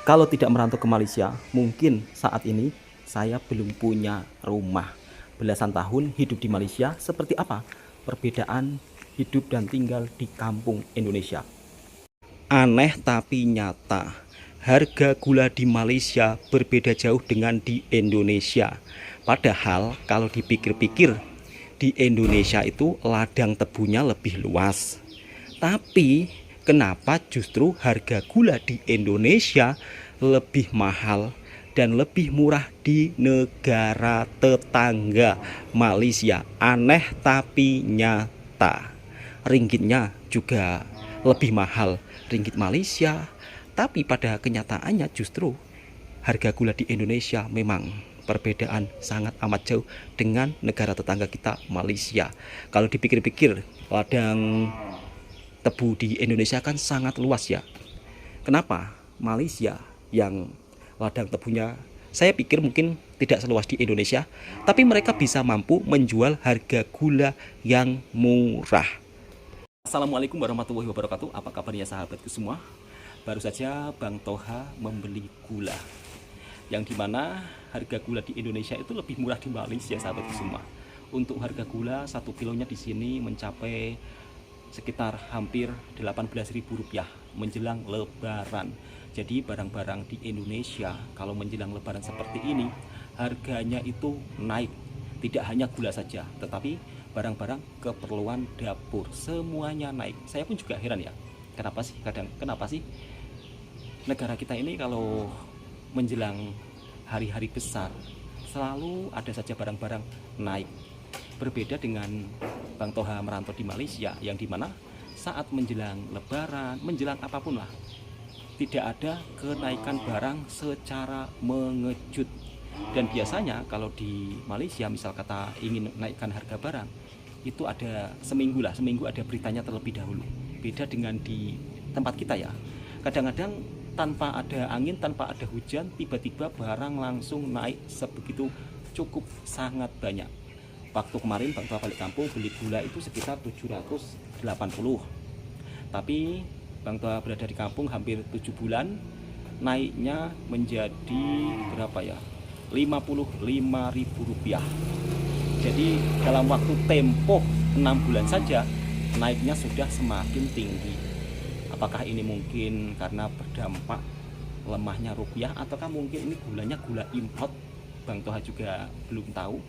Kalau tidak merantau ke Malaysia, mungkin saat ini saya belum punya rumah. Belasan tahun hidup di Malaysia, seperti apa perbedaan hidup dan tinggal di kampung Indonesia? Aneh tapi nyata, harga gula di Malaysia berbeda jauh dengan di Indonesia. Padahal kalau dipikir-pikir, di Indonesia itu ladang tebunya lebih luas. Tapi kenapa justru harga gula di Indonesia lebih mahal dan lebih murah di negara tetangga Malaysia? Aneh tapi nyata. Ringgitnya juga lebih mahal ringgit Malaysia, tapi pada kenyataannya justru harga gula di Indonesia memang perbedaan sangat amat jauh dengan negara tetangga kita Malaysia. Kalau dipikir-pikir, ladang tebu di Indonesia kan sangat luas ya. Kenapa Malaysia yang ladang tebunya saya pikir mungkin tidak seluas di Indonesia, tapi mereka bisa mampu menjual harga gula yang murah. Assalamualaikum warahmatullahi wabarakatuh. Apa kabarnya sahabatku semua? Baru saja Bang Toha membeli gula, yang dimana harga gula di Indonesia itu lebih murah di Malaysia, sahabatku semua. Untuk harga gula 1 kilonya di sini mencapai sekitar hampir Rp18.000 menjelang Lebaran. Jadi barang-barang di Indonesia kalau menjelang Lebaran seperti ini harganya itu naik. Tidak hanya gula saja, tetapi barang-barang keperluan dapur semuanya naik. Saya pun juga heran ya, kenapa sih negara kita ini kalau menjelang hari-hari besar selalu ada saja barang-barang naik. Berbeda dengan Bang Toha merantau di Malaysia, yang dimana saat menjelang Lebaran, menjelang apapun lah, tidak ada kenaikan barang secara mengejut. Dan biasanya kalau di Malaysia misal kata ingin naikkan harga barang, itu ada seminggu ada beritanya terlebih dahulu. Beda dengan di tempat kita ya, kadang-kadang tanpa ada angin, tanpa ada hujan, tiba-tiba barang langsung naik sebegitu cukup sangat banyak. Waktu kemarin Bang Tua balik kampung beli gula itu sekitar 780, tapi Bang Tua berada di kampung hampir 7 bulan, naiknya menjadi berapa ya, Rp55.000. Jadi dalam waktu tempo 6 bulan saja naiknya sudah semakin tinggi. Apakah ini mungkin karena berdampak lemahnya rupiah, ataukah mungkin ini gulanya gula import? Bang Toha juga belum tahu.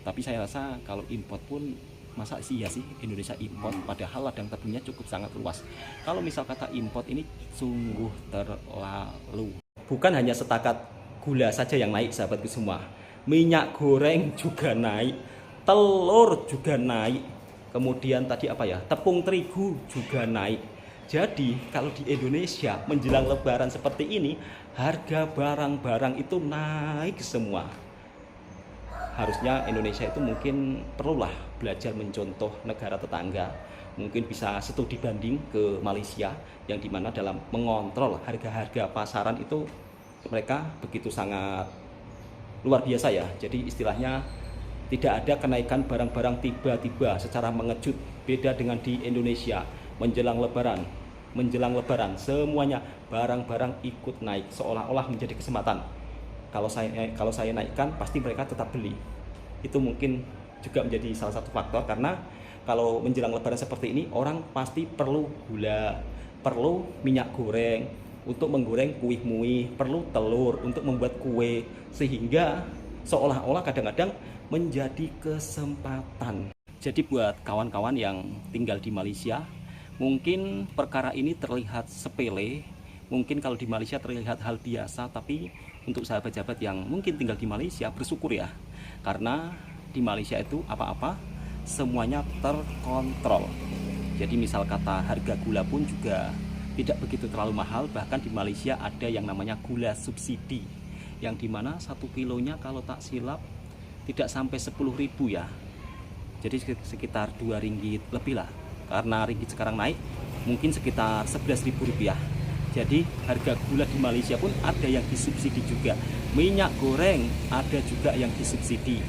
Tapi saya rasa kalau import pun masa sih ya sih Indonesia import, padahal ladang tebunya cukup sangat luas. Kalau misal kata import ini sungguh terlalu. Bukan hanya setakat gula saja yang naik, sahabatku semua. Minyak goreng juga naik, telur juga naik, kemudian tadi apa ya, tepung terigu juga naik. Jadi kalau di Indonesia menjelang Lebaran seperti ini, harga barang-barang itu naik semua. Harusnya Indonesia itu mungkin perlulah belajar mencontoh negara tetangga, mungkin bisa studi banding ke Malaysia, yang dimana dalam mengontrol harga-harga pasaran itu mereka begitu sangat luar biasa ya. Jadi istilahnya tidak ada kenaikan barang-barang tiba-tiba secara mengejut. Beda dengan di Indonesia, menjelang lebaran semuanya barang-barang ikut naik, seolah-olah menjadi kesempatan. Kalau saya naikkan, pasti mereka tetap beli. Itu mungkin juga menjadi salah satu faktor, karena kalau menjelang lebaran seperti ini orang pasti perlu gula, perlu minyak goreng untuk menggoreng kuih-muih, perlu telur untuk membuat kue, sehingga seolah-olah kadang-kadang menjadi kesempatan. Jadi buat kawan-kawan yang tinggal di Malaysia, mungkin perkara ini terlihat sepele, mungkin kalau di Malaysia terlihat hal biasa, tapi untuk sahabat-sahabat yang mungkin tinggal di Malaysia bersyukur ya, karena di Malaysia itu apa-apa semuanya terkontrol. Jadi misal kata harga gula pun juga tidak begitu terlalu mahal. Bahkan di Malaysia ada yang namanya gula subsidi, yang dimana 1 kilonya kalau tak silap tidak sampai 10.000 ya, jadi sekitar 2 ringgit lebih lah, karena ringgit sekarang naik mungkin sekitar Rp11.000. Jadi harga gula di Malaysia pun ada yang disubsidi juga. Minyak goreng ada juga yang disubsidi.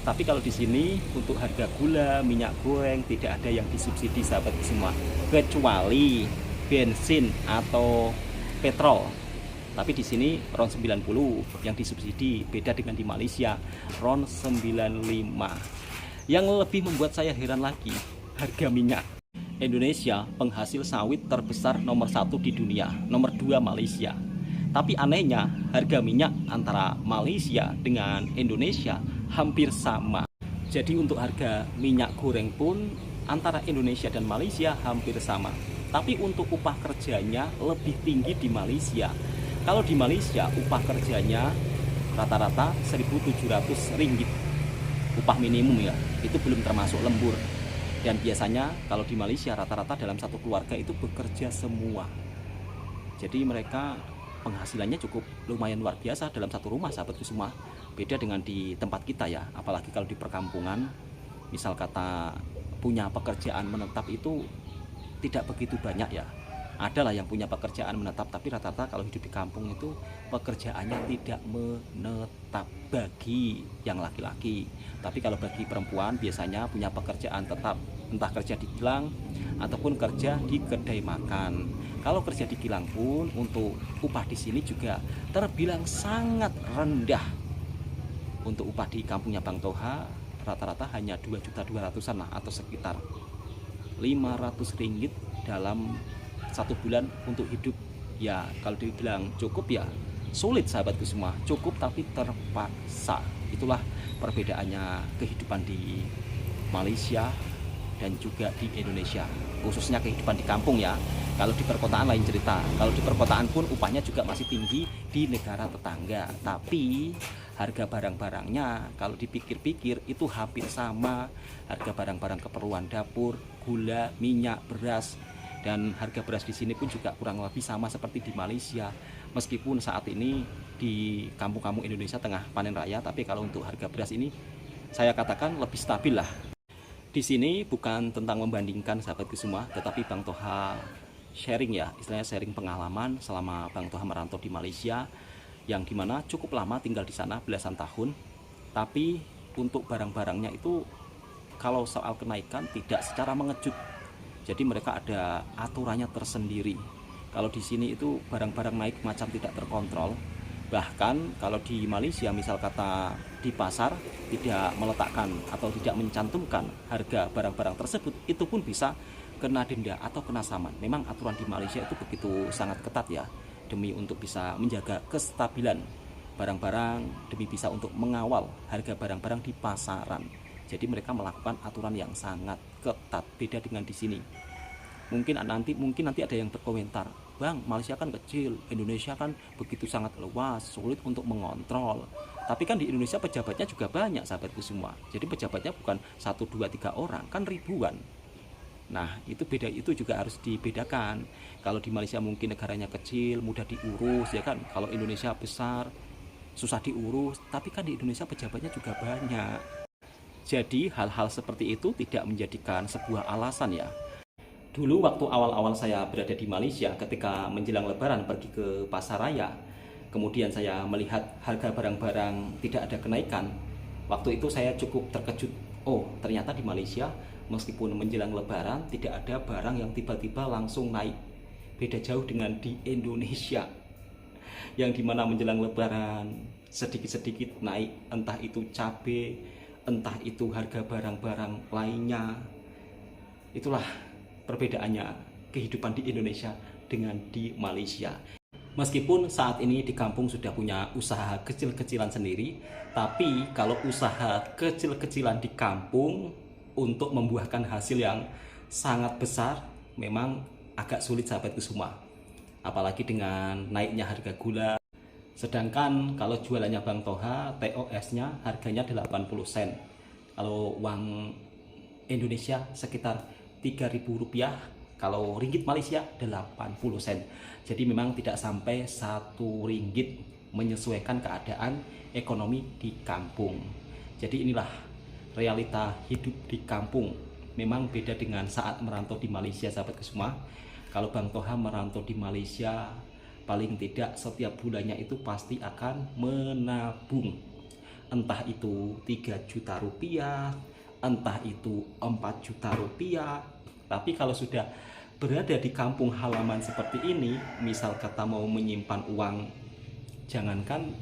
Tapi kalau di sini untuk harga gula, minyak goreng tidak ada yang disubsidi, sahabat semua, kecuali bensin atau petrol. Tapi di sini RON 90 yang disubsidi, beda dengan di Malaysia RON 95. Yang lebih membuat saya heran lagi, harga minyak. Indonesia penghasil sawit terbesar nomor 1 di dunia, nomor 2 Malaysia. Tapi anehnya harga minyak antara Malaysia dengan Indonesia hampir sama. Jadi untuk harga minyak goreng pun antara Indonesia dan Malaysia hampir sama. Tapi untuk upah kerjanya lebih tinggi di Malaysia. Kalau di Malaysia upah kerjanya rata-rata 1.700 ringgit. Upah minimum ya, itu belum termasuk lembur. Dan biasanya kalau di Malaysia rata-rata dalam satu keluarga itu bekerja semua. Jadi mereka penghasilannya cukup lumayan luar biasa dalam satu rumah, sahabatku semua. Beda dengan di tempat kita ya, apalagi kalau di perkampungan, misal kata punya pekerjaan menetap itu tidak begitu banyak ya. Adalah yang punya pekerjaan menetap, tapi rata-rata kalau hidup di kampung itu pekerjaannya tidak menetap bagi yang laki-laki. Tapi kalau bagi perempuan biasanya punya pekerjaan tetap, entah kerja di kilang ataupun kerja di kedai makan. Kalau kerja di kilang pun untuk upah di sini juga terbilang sangat rendah. Untuk upah di kampungnya Bang Toha rata-rata hanya 2.200.000-an lah, atau sekitar 500 ringgit dalam satu bulan untuk hidup. Ya kalau dibilang cukup ya sulit, sahabatku semua. Cukup tapi terpaksa. Itulah perbedaannya kehidupan di Malaysia dan juga di Indonesia, khususnya kehidupan di kampung ya. Kalau di perkotaan lain cerita. Kalau di perkotaan pun upahnya juga masih tinggi di negara tetangga. Tapi harga barang-barangnya kalau dipikir-pikir itu hampir sama. Harga barang-barang keperluan dapur, gula, minyak, beras. Dan harga beras di sini pun juga kurang lebih sama seperti di Malaysia. Meskipun saat ini di kampung-kampung Indonesia tengah panen raya, tapi kalau untuk harga beras ini saya katakan lebih stabil lah. Di sini bukan tentang membandingkan, sahabatku semua, tetapi Bang Toha sharing ya, istilahnya sharing pengalaman selama Bang Toha merantau di Malaysia, yang dimana cukup lama tinggal di sana, belasan tahun. Tapi untuk barang-barangnya itu kalau soal kenaikan tidak secara mengejut. Jadi mereka ada aturannya tersendiri. Kalau di sini itu barang-barang naik macam tidak terkontrol. Bahkan kalau di Malaysia misal kata di pasar tidak meletakkan atau tidak mencantumkan harga barang-barang tersebut, itu pun bisa kena denda atau kena saman. Memang aturan di Malaysia itu begitu sangat ketat ya, demi untuk bisa menjaga kestabilan barang-barang, demi bisa untuk mengawal harga barang-barang di pasaran. Jadi mereka melakukan aturan yang sangat ketat, beda dengan di sini. Mungkin nanti ada yang berkomentar, Bang, Malaysia kan kecil, Indonesia kan begitu sangat luas, sulit untuk mengontrol. Tapi kan di Indonesia pejabatnya juga banyak, sahabatku semua. Jadi pejabatnya bukan 1, 2, 3 orang, kan ribuan. Nah, itu juga harus dibedakan. Kalau di Malaysia mungkin negaranya kecil, mudah diurus ya kan. Kalau Indonesia besar, susah diurus, tapi kan di Indonesia pejabatnya juga banyak. Jadi hal-hal seperti itu tidak menjadikan sebuah alasan ya. Dulu waktu awal-awal saya berada di Malaysia, ketika menjelang lebaran pergi ke pasar raya, kemudian saya melihat harga barang-barang tidak ada kenaikan. Waktu itu saya cukup terkejut. Oh, ternyata di Malaysia meskipun menjelang lebaran tidak ada barang yang tiba-tiba langsung naik. Beda jauh dengan di Indonesia, yang dimana menjelang lebaran sedikit-sedikit naik, entah itu cabai, entah itu harga barang-barang lainnya. Itulah perbedaannya kehidupan di Indonesia dengan di Malaysia. Meskipun saat ini di kampung sudah punya usaha kecil-kecilan sendiri, tapi kalau usaha kecil-kecilan di kampung untuk membuahkan hasil yang sangat besar memang agak sulit, sahabatku semua. Apalagi dengan naiknya harga gula. Sedangkan kalau jualannya Bang Toha, TOS-nya harganya 80 sen. Kalau uang Indonesia sekitar Rp3.000, kalau ringgit Malaysia 80 sen. Jadi memang tidak sampai 1 ringgit, menyesuaikan keadaan ekonomi di kampung. Jadi inilah realita hidup di kampung. Memang beda dengan saat merantau di Malaysia, sahabatku semua. Kalau Bang Toha merantau di Malaysia, paling tidak setiap bulannya itu pasti akan menabung. Entah itu 3 juta rupiah, entah itu 4 juta rupiah. Tapi kalau sudah berada di kampung halaman seperti ini, misal kata mau menyimpan uang jangankan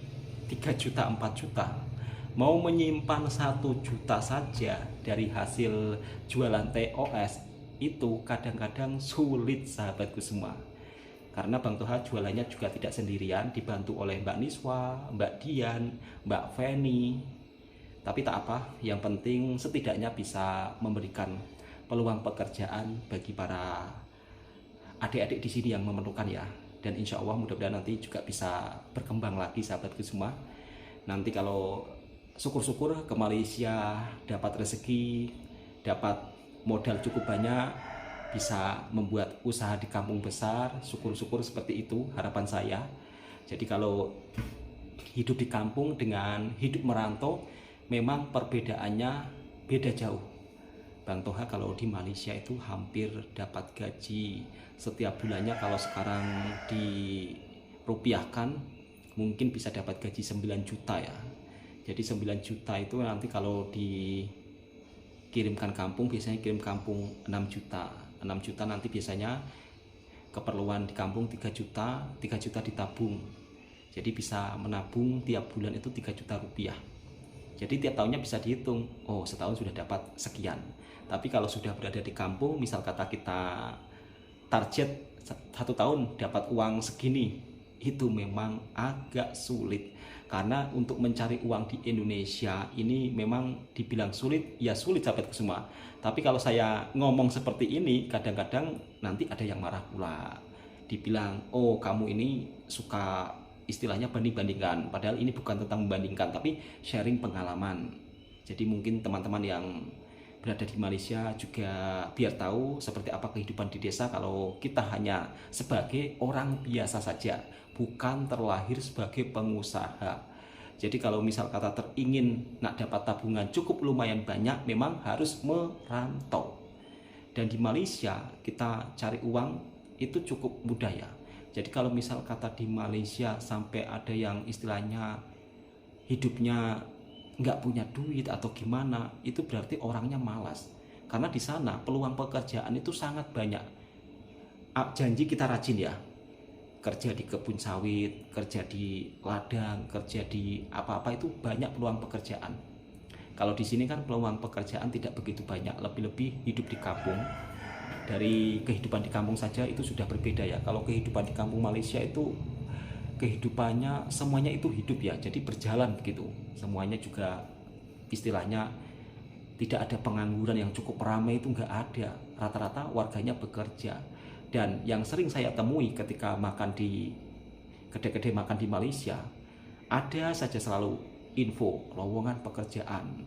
3 juta 4 juta, mau menyimpan 1 juta saja dari hasil jualan TOS itu kadang-kadang sulit sahabatku semua. Karena Bang Toha jualannya juga tidak sendirian, dibantu oleh Mbak Niswa, Mbak Dian, Mbak Feni. Tapi tak apa, yang penting setidaknya bisa memberikan peluang pekerjaan bagi para adik-adik di sini yang memerlukan ya. Dan insya Allah mudah-mudahan nanti juga bisa berkembang lagi sahabatku semua. Nanti kalau syukur-syukur ke Malaysia dapat rezeki, dapat modal cukup banyak, bisa membuat usaha di kampung besar, syukur-syukur seperti itu harapan saya. Jadi kalau hidup di kampung dengan hidup merantau memang perbedaannya beda jauh. Bang Toha kalau di Malaysia itu hampir dapat gaji setiap bulannya, kalau sekarang dirupiahkan mungkin bisa dapat gaji 9 juta ya. Jadi 9 juta itu nanti kalau dikirimkan kampung, biasanya kirim kampung 6 juta. 6 juta nanti biasanya keperluan di kampung 3 juta, 3 juta ditabung. Jadi bisa menabung tiap bulan itu 3 juta rupiah. Jadi tiap tahunnya bisa dihitung, oh setahun sudah dapat sekian. Tapi kalau sudah berada di kampung, misal kata kita target 1 tahun dapat uang segini, itu memang agak sulit. Karena untuk mencari uang di Indonesia ini memang dibilang sulit, ya sulit sahabatku semua. Tapi kalau saya ngomong seperti ini, kadang-kadang nanti ada yang marah pula. Dibilang, oh kamu ini suka istilahnya banding-bandingkan. Padahal ini bukan tentang membandingkan, tapi sharing pengalaman. Jadi mungkin teman-teman yang berada di Malaysia juga biar tahu seperti apa kehidupan di desa kalau kita hanya sebagai orang biasa saja, bukan terlahir sebagai pengusaha. Jadi kalau misal kata teringin nak dapat tabungan cukup lumayan banyak, memang harus merantau. Dan di Malaysia kita cari uang itu cukup mudah ya. Jadi kalau misal kata di Malaysia sampai ada yang istilahnya hidupnya nggak punya duit atau gimana, itu berarti orangnya malas. Karena di sana peluang pekerjaan itu sangat banyak. Janji kita rajin ya, kerja di kebun sawit, kerja di ladang, kerja di apa-apa itu banyak peluang pekerjaan. Kalau di sini kan peluang pekerjaan tidak begitu banyak, lebih-lebih hidup di kampung. Dari kehidupan di kampung saja itu sudah berbeda ya. Kalau kehidupan di kampung Malaysia itu kehidupannya semuanya itu hidup ya, jadi berjalan begitu. Semuanya juga istilahnya tidak ada pengangguran yang cukup ramai, itu nggak ada. Rata-rata warganya bekerja. Dan yang sering saya temui ketika makan di kedai-kedai makan di Malaysia, ada saja selalu info lowongan pekerjaan.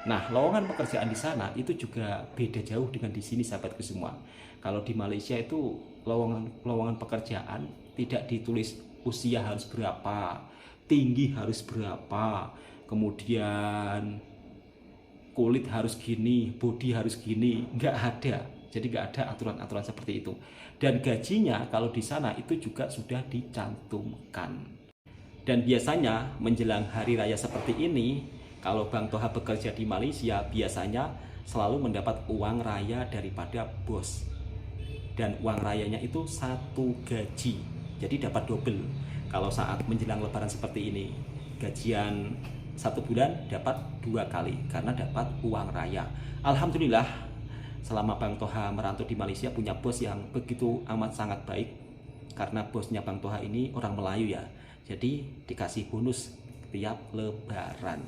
Nah, lowongan pekerjaan di sana itu juga beda jauh dengan di sini sahabatku semua. Kalau di Malaysia itu lowongan pekerjaan tidak ditulis usia harus berapa, tinggi harus berapa, kemudian kulit harus gini, body harus gini, nggak ada. Jadi nggak ada aturan-aturan seperti itu. Dan gajinya kalau di sana itu juga sudah dicantumkan. Dan biasanya menjelang hari raya seperti ini, kalau Bang Toha bekerja di Malaysia, biasanya selalu mendapat uang raya daripada bos. Dan uang rayanya itu 1 gaji, jadi dapat double. Kalau saat menjelang lebaran seperti ini, gajian 1 bulan dapat 2 kali karena dapat uang raya. Alhamdulillah, selama Bang Toha merantau di Malaysia punya bos yang begitu amat sangat baik. Karena bosnya Bang Toha ini orang Melayu ya, jadi dikasih bonus tiap lebaran.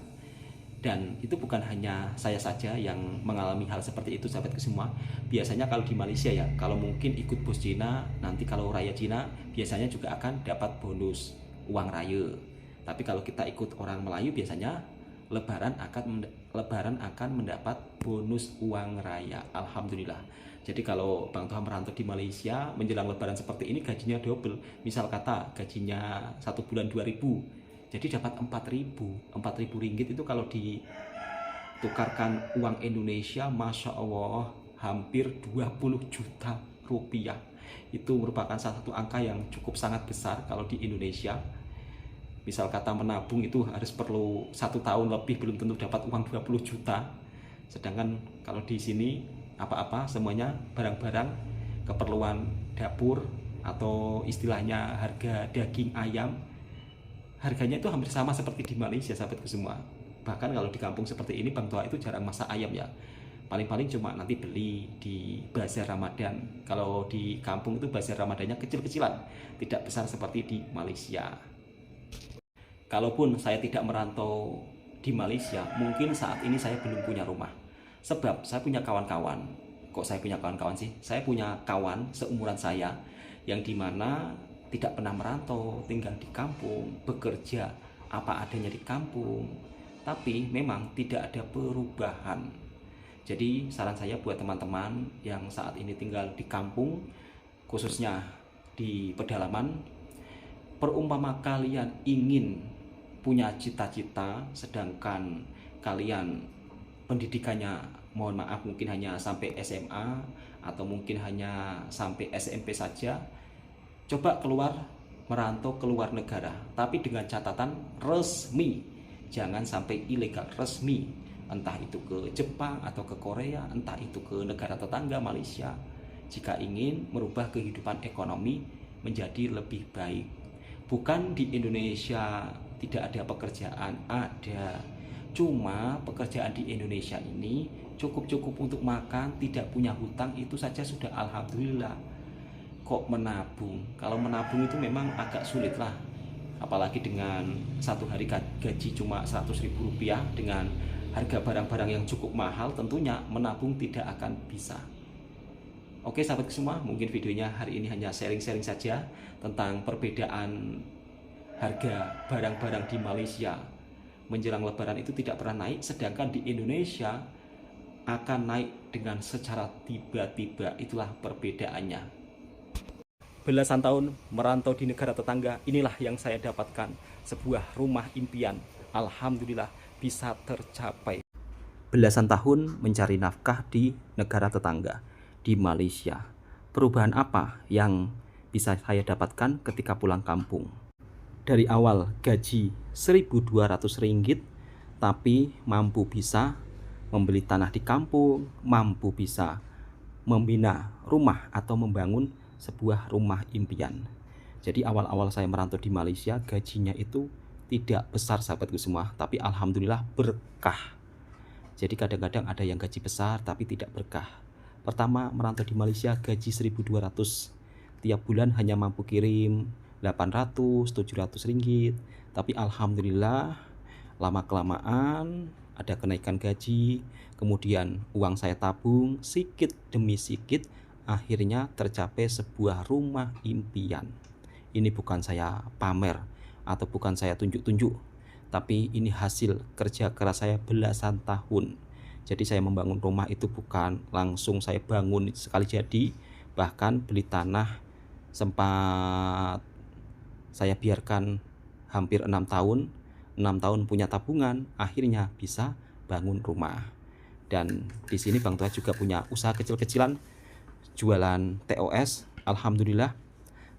Dan itu bukan hanya saya saja yang mengalami hal seperti itu sahabatku semua. Biasanya kalau di Malaysia ya, kalau mungkin ikut bos Cina, nanti kalau raya Cina biasanya juga akan dapat bonus uang raya. Tapi kalau kita ikut orang Melayu biasanya lebaran akan mendapat bonus uang raya. Alhamdulillah. Jadi kalau Bang Toha merantau di Malaysia menjelang lebaran seperti ini gajinya double. Misal kata gajinya 1 bulan 2.000, jadi dapat 4.000 ringgit. Itu kalau ditukarkan uang Indonesia, Masya Allah hampir 20 juta rupiah. Itu merupakan salah satu angka yang cukup sangat besar kalau di Indonesia. Misal kata menabung itu harus perlu 1 tahun lebih, belum tentu dapat uang 20 juta. Sedangkan kalau di sini apa-apa semuanya barang-barang keperluan dapur atau istilahnya harga daging ayam harganya itu hampir sama seperti di Malaysia sahabatku semua. Bahkan kalau di kampung seperti ini Bang Toha itu jarang masak ayam ya, paling-paling cuma nanti beli di bazar Ramadan. Kalau di kampung itu bazar Ramadannya kecil-kecilan, tidak besar seperti di Malaysia. Kalaupun saya tidak merantau di Malaysia, mungkin saat ini saya belum punya rumah. Sebab saya punya kawan-kawan. Kok saya punya kawan-kawan sih? Saya punya kawan seumuran saya yang dimana tidak pernah merantau, tinggal di kampung, bekerja apa adanya di kampung, tapi memang tidak ada perubahan. Jadi saran saya buat teman-teman yang saat ini tinggal di kampung, khususnya di pedalaman, perumpama kalian ingin punya cita-cita sedangkan kalian pendidikannya mohon maaf mungkin hanya sampai SMA atau mungkin hanya sampai SMP saja, coba keluar, merantau keluar negara, tapi dengan catatan resmi, jangan sampai ilegal, resmi, entah itu ke Jepang atau ke Korea, entah itu ke negara tetangga Malaysia, jika ingin merubah kehidupan ekonomi menjadi lebih baik. Bukan di Indonesia tidak ada pekerjaan, ada. Cuma pekerjaan di Indonesia ini cukup-cukup untuk makan, tidak punya hutang, itu saja sudah alhamdulillah. Kok menabung? Kalau menabung itu memang agak sulit lah. Apalagi dengan satu hari gaji cuma 100.000 rupiah, dengan harga barang-barang yang cukup mahal, tentunya menabung tidak akan bisa. Oke sahabat semua, mungkin videonya hari ini hanya sharing-sharing saja tentang perbedaan harga barang-barang di Malaysia menjelang lebaran itu tidak pernah naik, sedangkan di Indonesia akan naik dengan secara tiba-tiba. Itulah perbedaannya. Belasan tahun merantau di negara tetangga, inilah yang saya dapatkan, sebuah rumah impian. Alhamdulillah bisa tercapai. Belasan tahun mencari nafkah di negara tetangga, di Malaysia. Perubahan apa yang bisa saya dapatkan ketika pulang kampung? Dari awal gaji 1.200 ringgit, tapi mampu bisa membeli tanah di kampung, mampu bisa membina rumah atau membangun sebuah rumah impian. Jadi awal-awal saya merantau di Malaysia, gajinya itu tidak besar sahabatku semua, tapi alhamdulillah berkah. Jadi kadang-kadang ada yang gaji besar tapi tidak berkah. Pertama merantau di Malaysia gaji 1.200, tiap bulan hanya mampu kirim 800, 700 ringgit. Tapi alhamdulillah lama-kelamaan ada kenaikan gaji, kemudian uang saya tabung sedikit demi sedikit, akhirnya tercapai sebuah rumah impian. Ini bukan saya pamer atau bukan saya tunjuk-tunjuk, tapi ini hasil kerja keras saya belasan tahun. Jadi saya membangun rumah itu bukan langsung saya bangun sekali jadi, bahkan beli tanah sempat saya biarkan hampir 6 tahun. 6 tahun punya tabungan, akhirnya bisa bangun rumah. Dan di sini Bang Toha juga punya usaha kecil-kecilan, jualan TOS. Alhamdulillah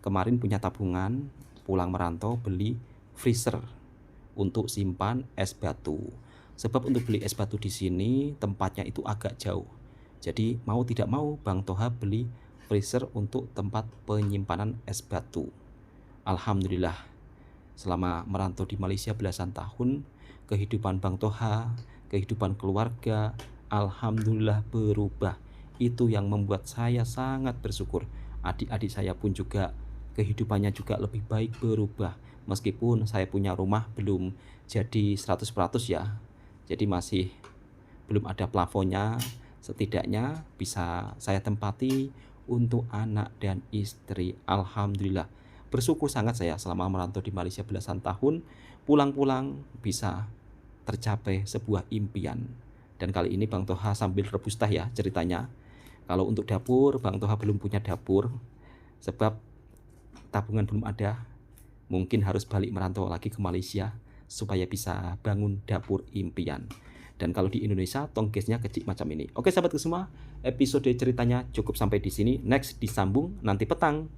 kemarin punya tabungan, pulang merantau beli freezer untuk simpan es batu. Sebab untuk beli es batu di sini tempatnya itu agak jauh. Jadi mau tidak mau Bang Toha beli freezer untuk tempat penyimpanan es batu. Alhamdulillah selama merantau di Malaysia belasan tahun, kehidupan Bang Toha, kehidupan keluarga, alhamdulillah berubah. Itu yang membuat saya sangat bersyukur. Adik-adik saya pun juga kehidupannya juga lebih baik, berubah. Meskipun saya punya rumah belum jadi 100% ya, jadi masih belum ada plafonnya, setidaknya bisa saya tempati untuk anak dan istri. Alhamdulillah bersyukur sangat saya selama merantau di Malaysia belasan tahun, pulang-pulang bisa tercapai sebuah impian. Dan kali ini Bang Toha sambil rebus teh ya ceritanya. Kalau untuk dapur, Bang Toha belum punya dapur, sebab tabungan belum ada. Mungkin harus balik merantau lagi ke Malaysia supaya bisa bangun dapur impian. Dan kalau di Indonesia tongkesnya kecil macam ini. Oke sahabatku semua, episode ceritanya cukup sampai di sini. Next disambung nanti petang.